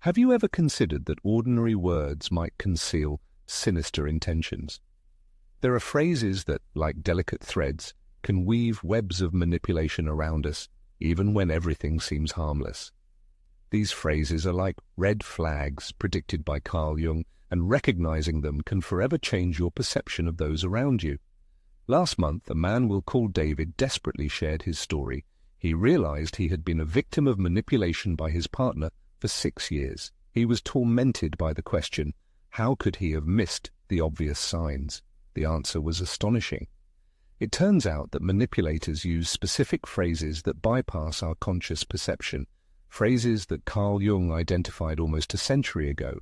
Have you ever considered that ordinary words might conceal sinister intentions? There are phrases that, like delicate threads, can weave webs of manipulation around us, even when everything seems harmless. These phrases are like red flags predicted by Carl Jung, and recognizing them can forever change your perception of those around you. Last month, a man we'll call David desperately shared his story. He realized he had been a victim of manipulation by his partner for 6 years. He was tormented by the question, how could he have missed the obvious signs? The answer was astonishing. It turns out that manipulators use specific phrases that bypass our conscious perception, phrases that Carl Jung identified almost a century ago.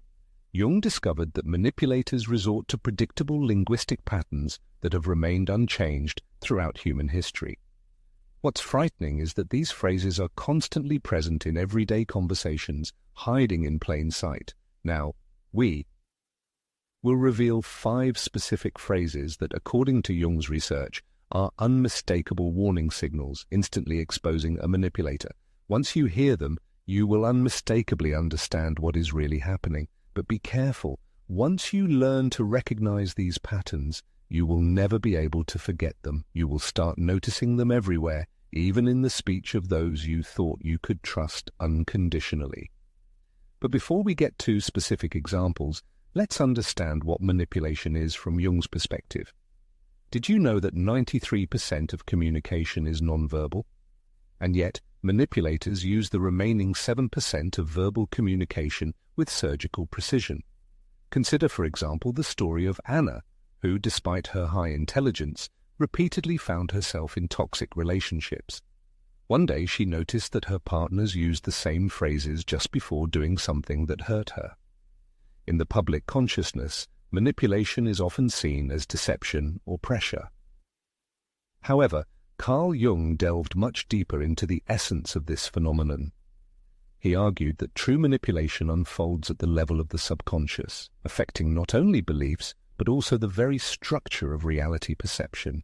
Jung discovered that manipulators resort to predictable linguistic patterns that have remained unchanged throughout human history. What's frightening is that these phrases are constantly present in everyday conversations, hiding in plain sight. Now, we will reveal 5 specific phrases that, according to Jung's research, are unmistakable warning signals, instantly exposing a manipulator. Once you hear them, you will unmistakably understand what is really happening. But be careful. Once you learn to recognize these patterns, you will never be able to forget them. You will start noticing them everywhere, even in the speech of those you thought you could trust unconditionally. But before we get to specific examples, let's understand what manipulation is from Jung's perspective. Did you know that 93% of communication is nonverbal? And yet, manipulators use the remaining 7% of verbal communication with surgical precision. Consider, for example, the story of Anna, who, despite her high intelligence, repeatedly found herself in toxic relationships. One day she noticed that her partners used the same phrases just before doing something that hurt her. In the public consciousness, manipulation is often seen as deception or pressure. However, Carl Jung delved much deeper into the essence of this phenomenon. He argued that true manipulation unfolds at the level of the subconscious, affecting not only beliefs, but also the very structure of reality perception.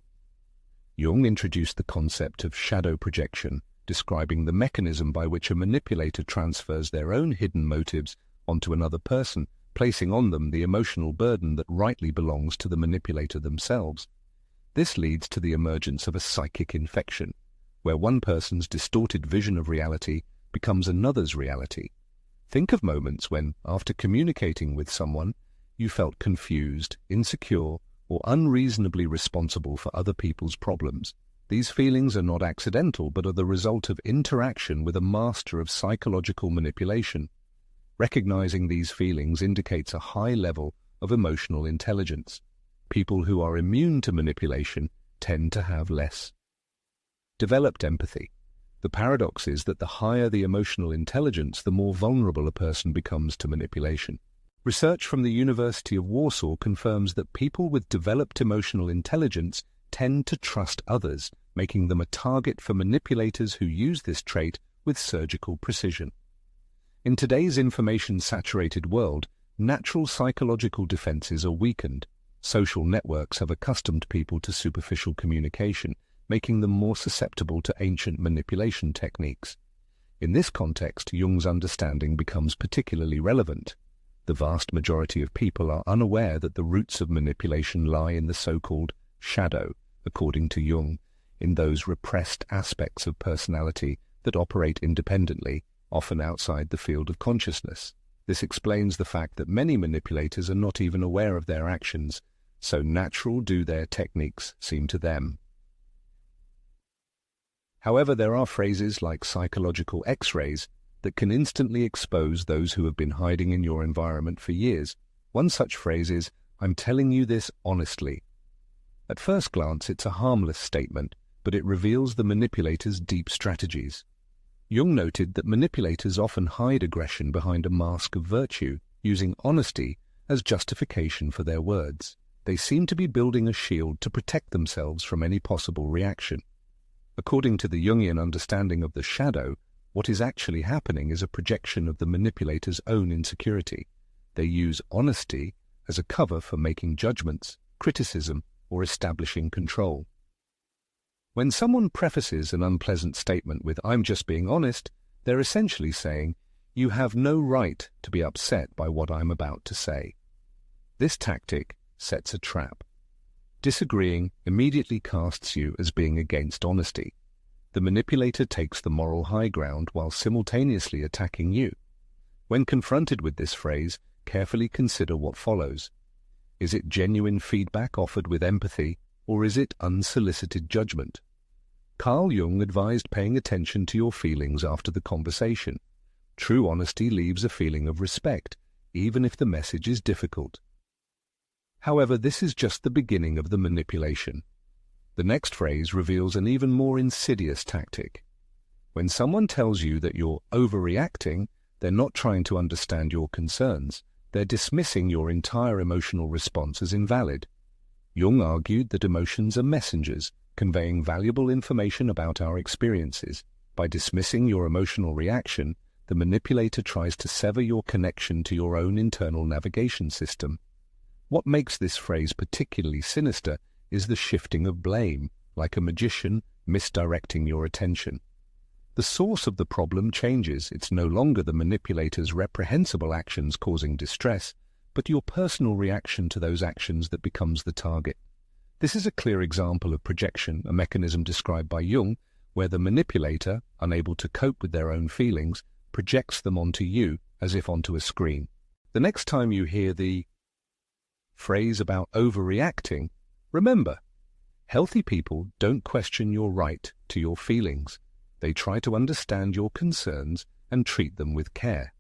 Jung introduced the concept of shadow projection, describing the mechanism by which a manipulator transfers their own hidden motives onto another person, placing on them the emotional burden that rightly belongs to the manipulator themselves. This leads to the emergence of a psychic infection, where one person's distorted vision of reality becomes another's reality. Think of moments when, after communicating with someone, you felt confused, insecure, or unreasonably responsible for other people's problems. These feelings are not accidental, but are the result of interaction with a master of psychological manipulation. Recognizing these feelings indicates a high level of emotional intelligence. People who are immune to manipulation tend to have less developed empathy. The paradox is that the higher the emotional intelligence, the more vulnerable a person becomes to manipulation. Research from the University of Warsaw confirms that people with developed emotional intelligence tend to trust others, making them a target for manipulators who use this trait with surgical precision. In today's information-saturated world, natural psychological defenses are weakened. Social networks have accustomed people to superficial communication, making them more susceptible to ancient manipulation techniques. In this context, Jung's understanding becomes particularly relevant. The vast majority of people are unaware that the roots of manipulation lie in the so-called shadow, according to Jung, in those repressed aspects of personality that operate independently, often outside the field of consciousness. This explains the fact that many manipulators are not even aware of their actions, so natural do their techniques seem to them. However, there are phrases like psychological X-rays that can instantly expose those who have been hiding in your environment for years. One such phrase is, "I'm telling you this honestly." At first glance, it's a harmless statement, but it reveals the manipulator's deep strategies. Jung noted that manipulators often hide aggression behind a mask of virtue, using honesty as justification for their words. They seem to be building a shield to protect themselves from any possible reaction. According to the Jungian understanding of the shadow, what is actually happening is a projection of the manipulator's own insecurity. They use honesty as a cover for making judgments, criticism, or establishing control. When someone prefaces an unpleasant statement with "I'm just being honest," they're essentially saying, "You have no right to be upset by what I'm about to say." This tactic sets a trap. Disagreeing immediately casts you as being against honesty. The manipulator takes the moral high ground while simultaneously attacking you. When confronted with this phrase, carefully consider what follows. Is it genuine feedback offered with empathy, or is it unsolicited judgment? Carl Jung advised paying attention to your feelings after the conversation. True honesty leaves a feeling of respect, even if the message is difficult. However, this is just the beginning of the manipulation. The next phrase reveals an even more insidious tactic. When someone tells you that you're overreacting, they're not trying to understand your concerns. They're dismissing your entire emotional response as invalid. Jung argued that emotions are messengers, conveying valuable information about our experiences. By dismissing your emotional reaction, the manipulator tries to sever your connection to your own internal navigation system. What makes this phrase particularly sinister is the shifting of blame, like a magician misdirecting your attention. The source of the problem changes. It's no longer the manipulator's reprehensible actions causing distress, but your personal reaction to those actions that becomes the target. This is a clear example of projection, a mechanism described by Jung, where the manipulator, unable to cope with their own feelings, projects them onto you as if onto a screen. The next time you hear the phrase about overreacting, remember, healthy people don't question your right to your feelings. They try to understand your concerns and treat them with care.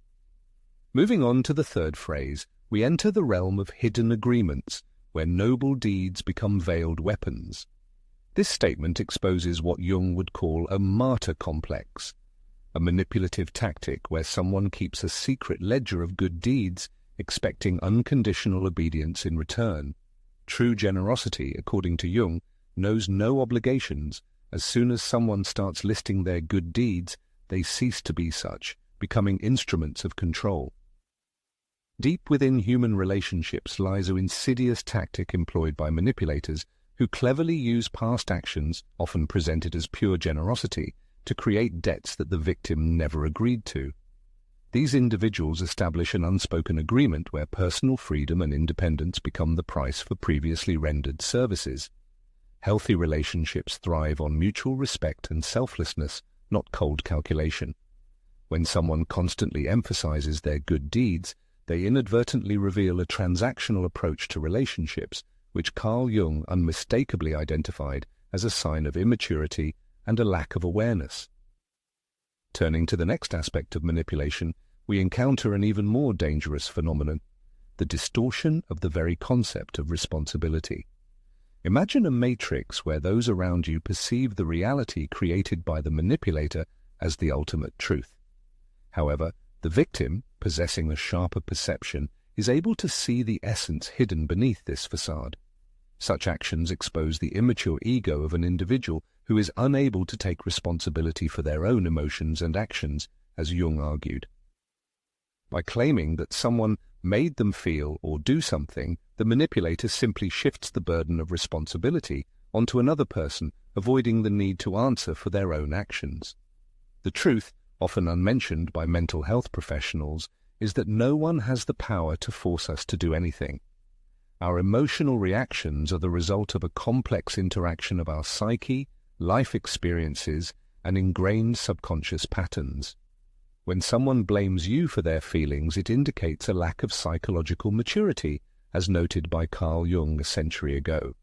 Moving on to the third phrase, we enter the realm of hidden agreements, where noble deeds become veiled weapons. This statement exposes what Jung would call a martyr complex, a manipulative tactic where someone keeps a secret ledger of good deeds, expecting unconditional obedience in return. True generosity, according to Jung, knows no obligations. As soon as someone starts listing their good deeds, they cease to be such, becoming instruments of control. Deep within human relationships lies an insidious tactic employed by manipulators who cleverly use past actions, often presented as pure generosity, to create debts that the victim never agreed to. These individuals establish an unspoken agreement where personal freedom and independence become the price for previously rendered services. Healthy relationships thrive on mutual respect and selflessness, not cold calculation. When someone constantly emphasizes their good deeds, they inadvertently reveal a transactional approach to relationships, which Carl Jung unmistakably identified as a sign of immaturity and a lack of awareness. Turning to the next aspect of manipulation, we encounter an even more dangerous phenomenon, the distortion of the very concept of responsibility. Imagine a matrix where those around you perceive the reality created by the manipulator as the ultimate truth. However, the victim, possessing a sharper perception, is able to see the essence hidden beneath this facade. Such actions expose the immature ego of an individual who is unable to take responsibility for their own emotions and actions, as Jung argued. By claiming that someone made them feel or do something, the manipulator simply shifts the burden of responsibility onto another person, avoiding the need to answer for their own actions. The truth, often unmentioned by mental health professionals, is that no one has the power to force us to do anything. Our emotional reactions are the result of a complex interaction of our psyche, life experiences, and ingrained subconscious patterns. When someone blames you for their feelings, it indicates a lack of psychological maturity, as noted by Carl Jung a century ago.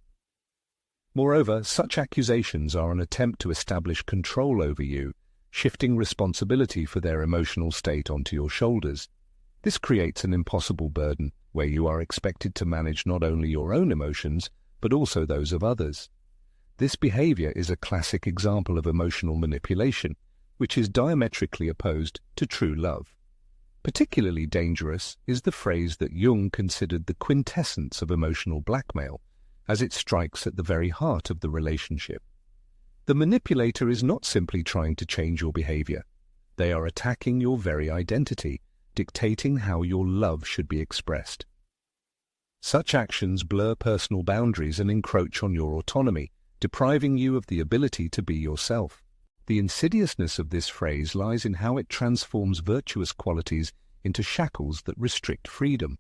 Moreover, such accusations are an attempt to establish control over you, shifting responsibility for their emotional state onto your shoulders. This creates an impossible burden, where you are expected to manage not only your own emotions, but also those of others. This behavior is a classic example of emotional manipulation, which is diametrically opposed to true love. Particularly dangerous is the phrase that Jung considered the quintessence of emotional blackmail, as it strikes at the very heart of the relationship. The manipulator is not simply trying to change your behavior. They are attacking your very identity, dictating how your love should be expressed. Such actions blur personal boundaries and encroach on your autonomy, depriving you of the ability to be yourself. The insidiousness of this phrase lies in how it transforms virtuous qualities into shackles that restrict freedom.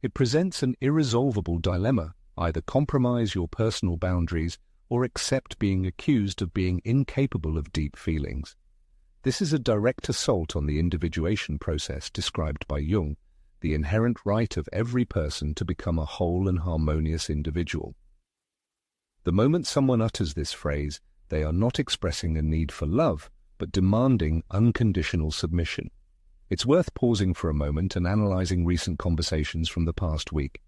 It presents an irresolvable dilemma: either compromise your personal boundaries or accept being accused of being incapable of deep feelings. This is a direct assault on the individuation process described by Jung, the inherent right of every person to become a whole and harmonious individual. The moment someone utters this phrase, they are not expressing a need for love, but demanding unconditional submission. It's worth pausing for a moment and analyzing recent conversations from the past week.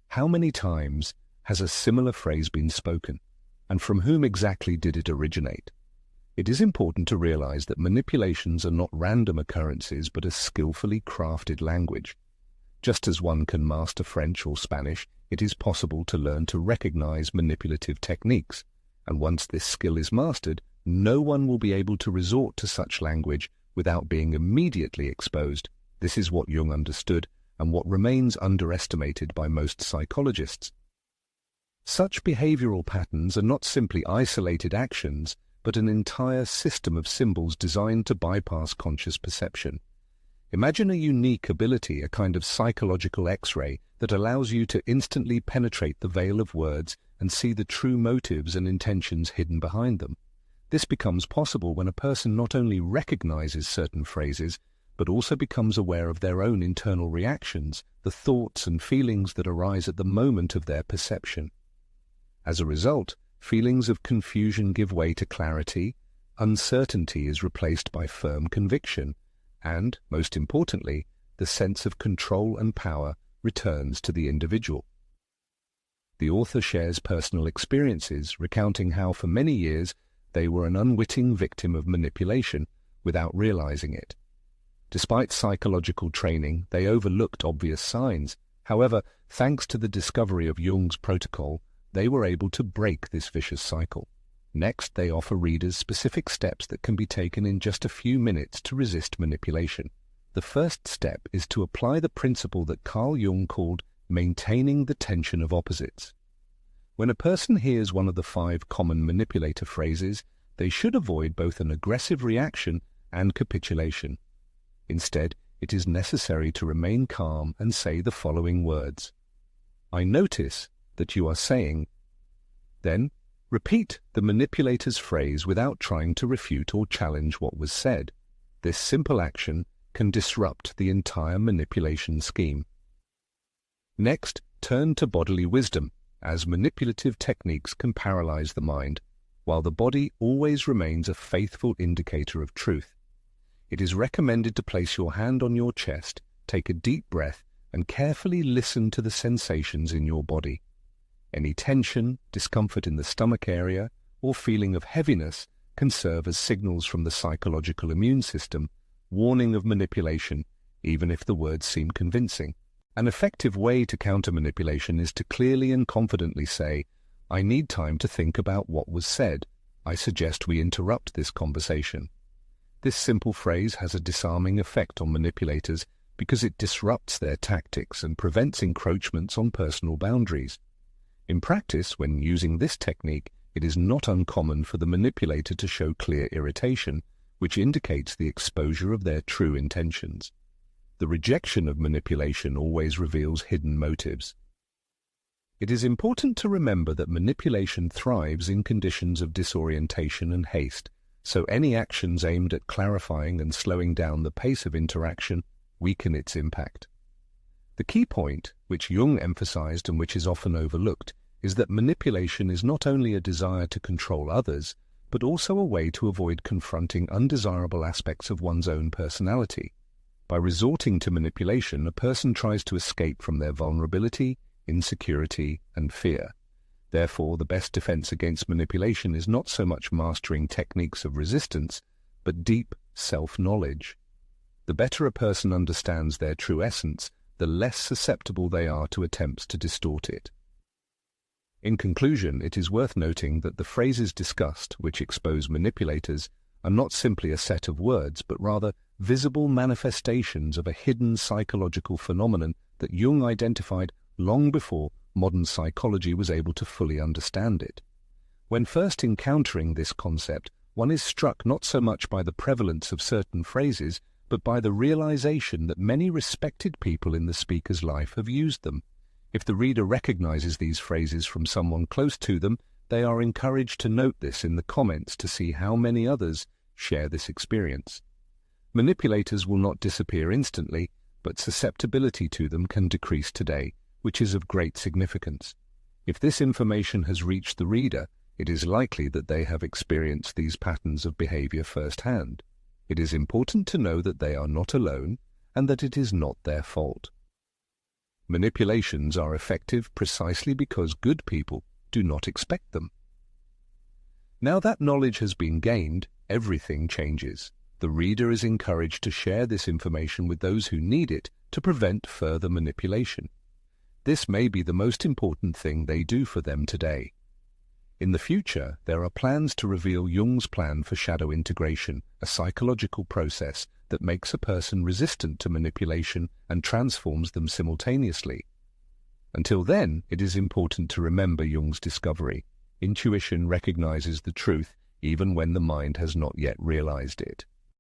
How many times has a similar phrase been spoken, and from whom exactly did it originate? It is important to realize that manipulations are not random occurrences but a skillfully crafted language. Just as one can master French or Spanish, it is possible to learn to recognize manipulative techniques, and once this skill is mastered, no one will be able to resort to such language without being immediately exposed. This is what Jung understood, and what remains underestimated by most psychologists. Such behavioral patterns are not simply isolated actions, but an entire system of symbols designed to bypass conscious perception. Imagine a unique ability, a kind of psychological X-ray that allows you to instantly penetrate the veil of words and see the true motives and intentions hidden behind them. This becomes possible when a person not only recognizes certain phrases, but also becomes aware of their own internal reactions, the thoughts and feelings that arise at the moment of their perception. As a result, feelings of confusion give way to clarity, uncertainty is replaced by firm conviction, and, most importantly, the sense of control and power returns to the individual. The author shares personal experiences, recounting how for many years they were an unwitting victim of manipulation without realizing it. Despite psychological training, they overlooked obvious signs. However, thanks to the discovery of Jung's protocol, they were able to break this vicious cycle. Next, they offer readers specific steps that can be taken in just a few minutes to resist manipulation. The first step is to apply the principle that Carl Jung called maintaining the tension of opposites. When a person hears one of the 5 common manipulator phrases, they should avoid both an aggressive reaction and capitulation. Instead, it is necessary to remain calm and say the following words: "I notice that you are saying." Then, repeat the manipulator's phrase without trying to refute or challenge what was said. This simple action can disrupt the entire manipulation scheme. Next, turn to bodily wisdom, as manipulative techniques can paralyze the mind, while the body always remains a faithful indicator of truth. It is recommended to place your hand on your chest, take a deep breath, and carefully listen to the sensations in your body. Any tension, discomfort in the stomach area, or feeling of heaviness can serve as signals from the psychological immune system, warning of manipulation, even if the words seem convincing. An effective way to counter manipulation is to clearly and confidently say, "I need time to think about what was said. I suggest we interrupt this conversation." This simple phrase has a disarming effect on manipulators because it disrupts their tactics and prevents encroachments on personal boundaries. In practice, when using this technique, it is not uncommon for the manipulator to show clear irritation, which indicates the exposure of their true intentions. The rejection of manipulation always reveals hidden motives. It is important to remember that manipulation thrives in conditions of disorientation and haste, so any actions aimed at clarifying and slowing down the pace of interaction weaken its impact. The key point, which Jung emphasized and which is often overlooked, is that manipulation is not only a desire to control others, but also a way to avoid confronting undesirable aspects of one's own personality. By resorting to manipulation, a person tries to escape from their vulnerability, insecurity, and fear. Therefore, the best defense against manipulation is not so much mastering techniques of resistance, but deep self-knowledge. The better a person understands their true essence, the less susceptible they are to attempts to distort it. In conclusion, it is worth noting that the phrases discussed, which expose manipulators, are not simply a set of words, but rather visible manifestations of a hidden psychological phenomenon that Jung identified long before modern psychology was able to fully understand it. When first encountering this concept, one is struck not so much by the prevalence of certain phrases, but by the realization that many respected people in the speaker's life have used them. If the reader recognizes these phrases from someone close to them, they are encouraged to note this in the comments to see how many others share this experience. Manipulators will not disappear instantly, but susceptibility to them can decrease today, which is of great significance. If this information has reached the reader, it is likely that they have experienced these patterns of behavior firsthand. It is important to know that they are not alone and that it is not their fault. Manipulations are effective precisely because good people do not expect them. Now that knowledge has been gained, everything changes. The reader is encouraged to share this information with those who need it to prevent further manipulation. This may be the most important thing they do for them today. In the future, there are plans to reveal Jung's plan for shadow integration, a psychological process that makes a person resistant to manipulation and transforms them simultaneously. Until then, it is important to remember Jung's discovery. Intuition recognizes the truth even when the mind has not yet realized it.